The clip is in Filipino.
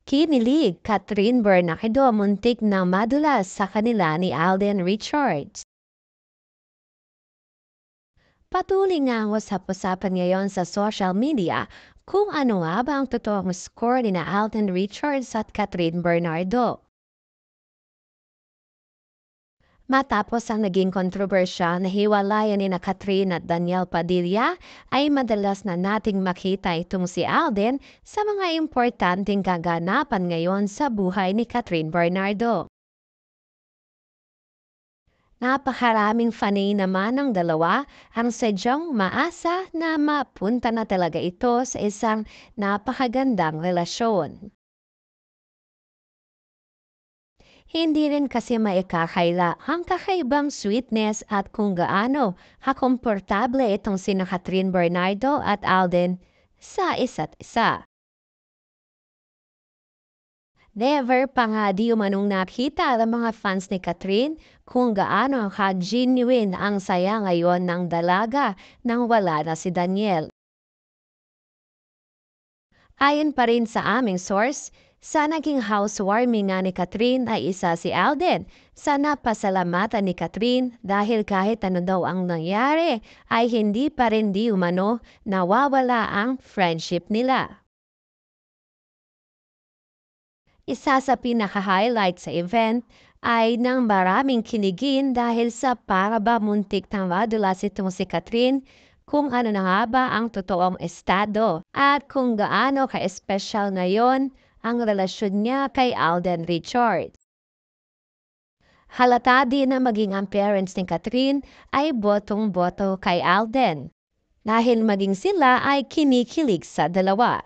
Kinilig, Catherine Bernardo muntik na madulas sa kanila ni Alden Richards. Patuloy nga ang usap-usapan ngayon sa social media kung ano nga ba ang totoong score ni na Alden Richards at Catherine Bernardo. Matapos ang naging kontrobersya na hiwalayan ni na Catherine at Daniel Padilla, ay madalas na nating makita itong si Alden sa mga importanteng kaganapan ngayon sa buhay ni Catherine Bernardo. Napakaraming fanay naman ng dalawa ang sadyang maasa na mapunta na talaga ito sa isang napakagandang relasyon. Hindi rin kasi maikakaila ang kakaibang sweetness at kung gaano kakomportable itong sina Catherine Bernardo at Alden sa isa't isa. Never pa nga di umanong nakita ng mga fans ni Catherine kung gaano ka-genuine ang saya ngayon ng dalaga nang wala na si Daniel. Ayon pa rin sa aming source, sa naging housewarming nga ni Catherine ay isa si Alden sa napasalamatan ni Catherine dahil kahit ano daw ang nangyari ay hindi pa rin di umano nawawala ang friendship nila. Isa sa pinaka-highlight sa event ay nang maraming kinigin dahil sa para ba muntik na madulas itong si Catherine kung ano na nga ba ang totoong estado at kung gaano ka-espesyal ngayon ang relasyon niya kay Alden Richards. Halata din na maging ang parents ni Catherine ay botong-boto kay Alden dahil maging sila ay kinikilig sa dalawa.